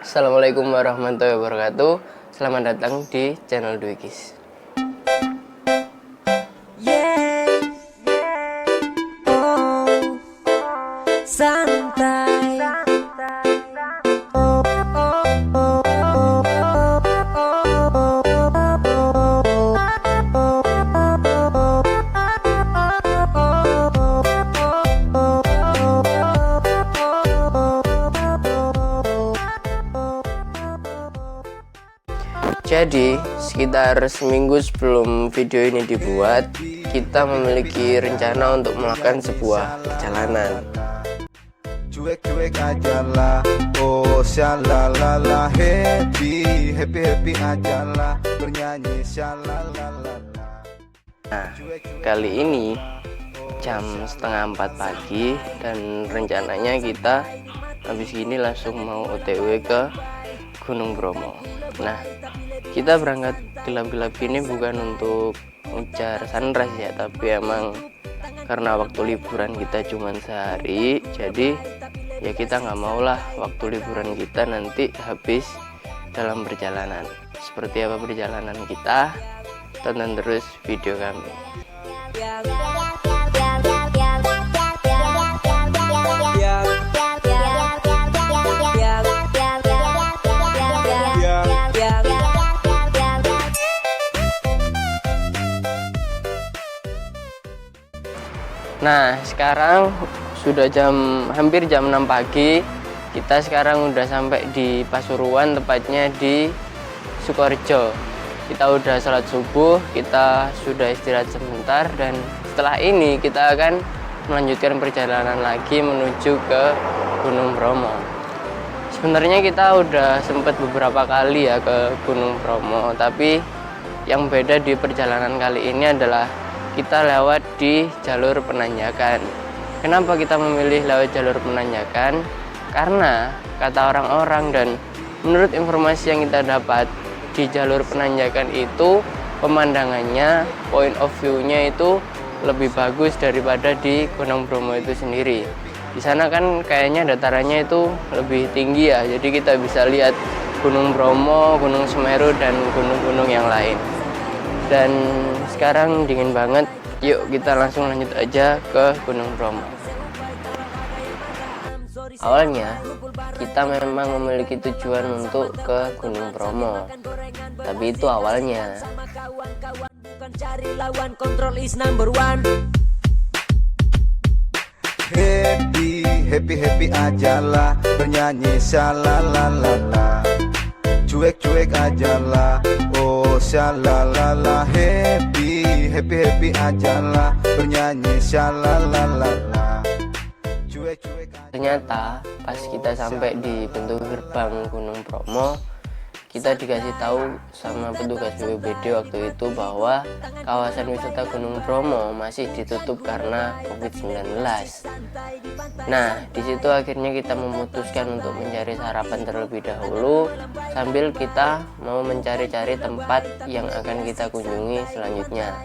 Assalamualaikum warahmatullahi wabarakatuh. Selamat datang di channel Dwikis. Santai. Jadi, sekitar seminggu sebelum video ini dibuat, kita memiliki rencana untuk melakukan sebuah perjalanan. Cuek-cuek aja lah, oh syalalala, happy aja lah, bernyanyi syalalala. Nah, kali ini jam 3:30 pagi dan rencananya kita habis ini langsung mau OTW ke Gunung Bromo. Nah, kita berangkat gelap-gelap ini bukan untuk ngejar sunrise ya, tapi emang karena waktu liburan kita cuma sehari, jadi ya kita nggak maulah waktu liburan kita nanti habis dalam perjalanan. Seperti apa perjalanan kita? Tonton terus video kami. Nah, sekarang sudah hampir jam 6 pagi. Kita sekarang udah sampai di Pasuruan, tepatnya di Sukorejo. Kita udah sholat subuh, kita sudah istirahat sebentar, dan setelah ini kita akan melanjutkan perjalanan lagi menuju ke Gunung Bromo. Sebenarnya kita udah sempat beberapa kali ya ke Gunung Bromo, tapi yang beda di perjalanan kali ini adalah kita lewat di jalur penanjakan. Kenapa kita memilih lewat jalur penanjakan? Karena kata orang-orang dan menurut informasi yang kita dapat, di jalur penanjakan itu pemandangannya, point of view-nya itu lebih bagus daripada di Gunung Bromo itu sendiri. Di sana kan kayaknya datarannya itu lebih tinggi ya, jadi kita bisa lihat Gunung Bromo, Gunung Semeru, dan gunung-gunung yang lain. Dan sekarang dingin banget, yuk kita langsung lanjut aja ke Gunung Bromo. Awalnya kita memang memiliki tujuan untuk ke Gunung Bromo, tapi itu awalnya. Happy aja lah, bernyanyi syalalala. Cuek-cuek aja lah, oh syalalala, happy aja lah, bernyanyi syalalala. Cuek-cuek aja. Ternyata pas kita sampai di pintu gerbang Gunung Bromo, kita dikasih tahu sama petugas BPBD waktu itu bahwa kawasan wisata Gunung Bromo masih ditutup karena COVID-19. Nah, di situ akhirnya kita memutuskan untuk mencari sarapan terlebih dahulu sambil kita mau mencari-cari tempat yang akan kita kunjungi selanjutnya.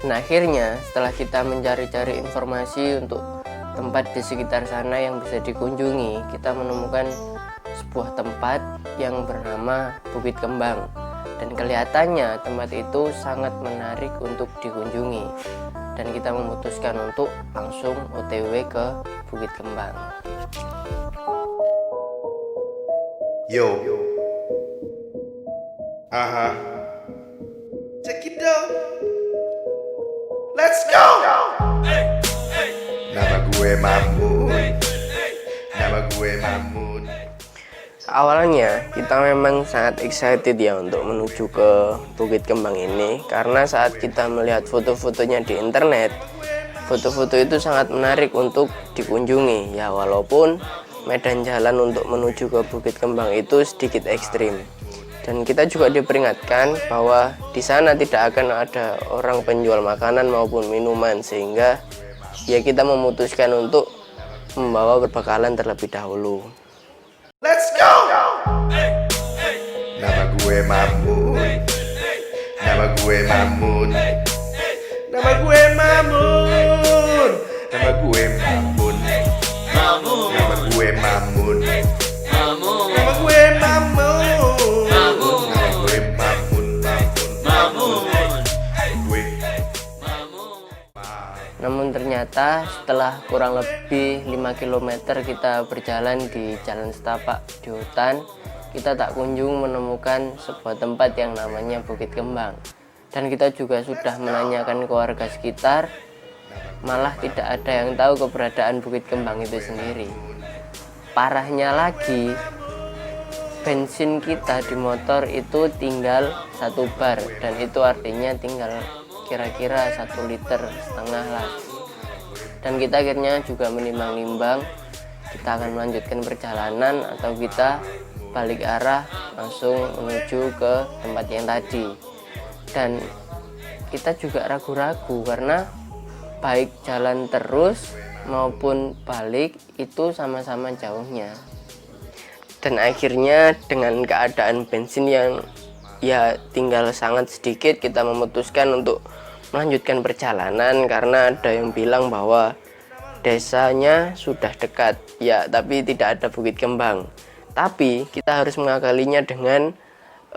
Nah, akhirnya setelah kita mencari-cari informasi untuk tempat di sekitar sana yang bisa dikunjungi, kita menemukan sebuah tempat yang bernama Bukit Kembang. Dan kelihatannya tempat itu sangat menarik untuk dikunjungi. Dan kita memutuskan untuk langsung OTW ke Bukit Kembang. Yo. Aha. Check it out. Let's go. Nama gue Mahmud. Awalnya kita memang sangat excited ya untuk menuju ke Bukit Kembang ini, karena saat kita melihat foto-fotonya di internet, foto-foto itu sangat menarik untuk dikunjungi ya, walaupun medan jalan untuk menuju ke Bukit Kembang itu sedikit ekstrim. Dan kita juga diperingatkan bahwa di sana tidak akan ada orang penjual makanan maupun minuman, sehingga ya kita memutuskan untuk membawa perbekalan terlebih dahulu. Let's go! Nama gue Mamun. Nama gue Mamun. Nama gue Mamun. Nama gue Mamun. Nama gue Mamun. Nama gue Mamun. Nama gue Mamun. Gue. Namun ternyata setelah kurang lebih 5 km kita berjalan di jalan setapak di hutan, kita tak kunjung menemukan sebuah tempat yang namanya Bukit Kembang. Dan kita juga sudah menanyakan ke warga sekitar, malah tidak ada yang tahu keberadaan Bukit Kembang itu sendiri. Parahnya lagi, bensin kita di motor itu tinggal 1 bar, dan itu artinya tinggal kira-kira 1,5 liter lah. Dan kita akhirnya juga menimbang-nimbang, kita akan melanjutkan perjalanan atau kita balik arah langsung menuju ke tempat yang tadi. Dan kita juga ragu-ragu karena baik jalan terus maupun balik itu sama-sama jauhnya. Dan akhirnya dengan keadaan bensin yang ya tinggal sangat sedikit, kita memutuskan untuk melanjutkan perjalanan karena ada yang bilang bahwa desanya sudah dekat ya, tapi tidak ada Bukit Kembang. Tapi kita harus mengakalinya dengan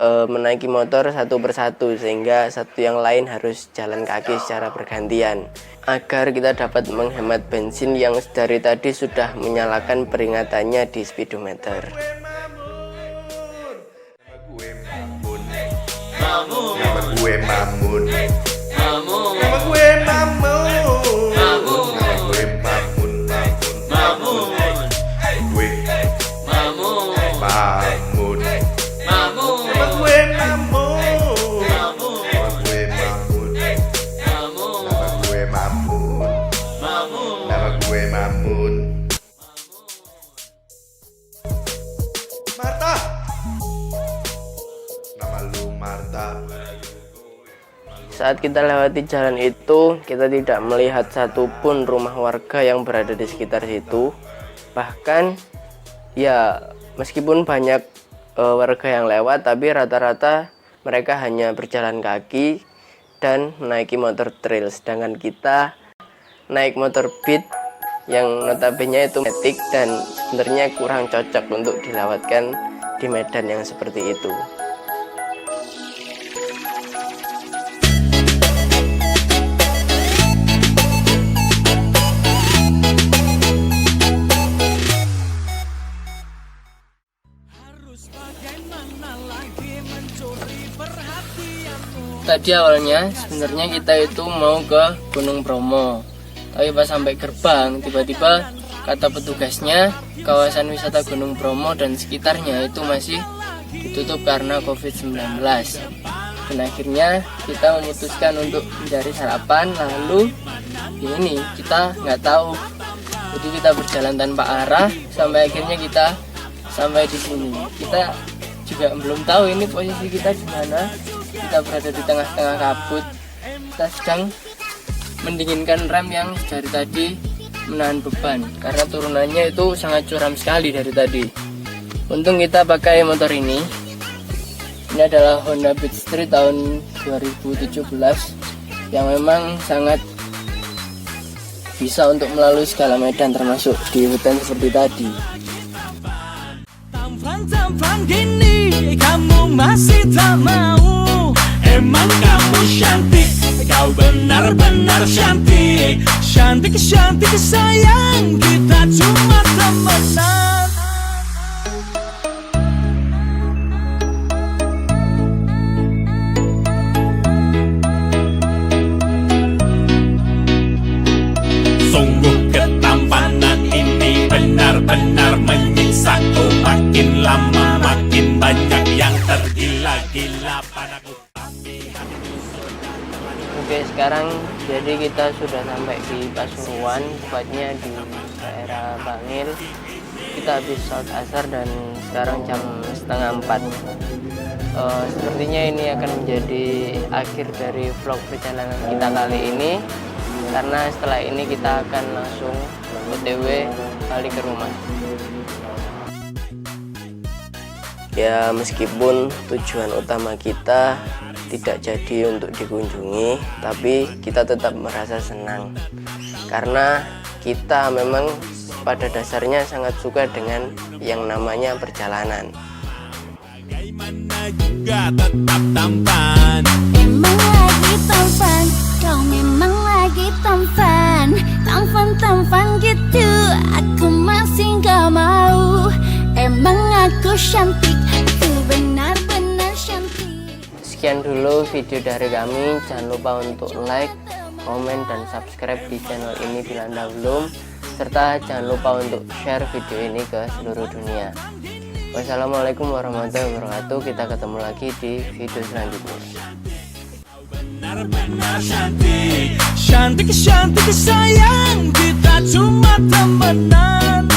menaiki motor satu persatu, sehingga satu yang lain harus jalan kaki secara bergantian agar kita dapat menghemat bensin yang dari tadi sudah menyalakan peringatannya di speedometer. Nama gue Mamun. Nama gue Mamun. Nama gue Mamun. Gue Mamun. Nama gue Mamun. Nama gue Mamun. Nama gue Mamun. Nama gue Mamun. Marta. Nama lu Marta. Saat kita lewati jalan itu, kita tidak melihat satupun rumah warga yang berada di sekitar situ. Bahkan ya meskipun banyak warga yang lewat, tapi rata-rata mereka hanya berjalan kaki dan menaiki motor trail, sedangkan kita naik motor beat yang notabene itu matic dan sebenarnya kurang cocok untuk dilewatkan di medan yang seperti itu. Tadi awalnya sebenarnya kita itu mau ke Gunung Bromo, tapi pas sampai gerbang tiba-tiba kata petugasnya kawasan wisata Gunung Bromo dan sekitarnya itu masih ditutup karena COVID-19. Dan akhirnya kita memutuskan untuk mencari sarapan, lalu ini kita nggak tahu, jadi kita berjalan tanpa arah sampai akhirnya kita sampai di sini. Kita juga belum tahu ini posisi kita di mana. Kita berada di tengah-tengah kabut. Kita sedang mendinginkan rem yang dari tadi menahan beban karena turunannya itu sangat curam sekali dari tadi. Untung kita pakai motor ini. Ini adalah Honda Beat Street tahun 2017 yang memang sangat bisa untuk melalui segala medan termasuk di hutan seperti tadi. Tampang gini kamu masih tak mau. Emang kamu cantik, kau benar-benar cantik. Cantik, cantik sayang, kita cuma temenan. Sungguh ketampanan ini benar-benar menyiksaku, makin lama Makin banyak yang tergila-gila padaku. Oke, sekarang jadi kita sudah sampai di Pasuruan, tepatnya di daerah Bangil. Kita habis sholat asar dan sekarang jam 3:30. Sepertinya ini akan menjadi akhir dari vlog perjalanan kita kali ini, karena setelah ini kita akan langsung OTW balik ke rumah. Ya, meskipun tujuan utama kita tidak jadi untuk dikunjungi, tapi kita tetap merasa senang karena kita memang pada dasarnya sangat suka dengan yang namanya perjalanan. Bagaimana juga tetap tampan. Emang lagi tampan, kau memang lagi tampan. Tampan gitu, aku masih gak mau. Emang aku cantik, aku benar-benar cantik. Sekian dulu video dari kami. Jangan lupa untuk like, komen, dan subscribe di channel ini bila Anda belum. Serta jangan lupa untuk share video ini ke seluruh dunia. Wassalamualaikum warahmatullahi wabarakatuh. Kita ketemu lagi di video selanjutnya. Benar-benar cantik, cantik sayang, kita cuma temenan.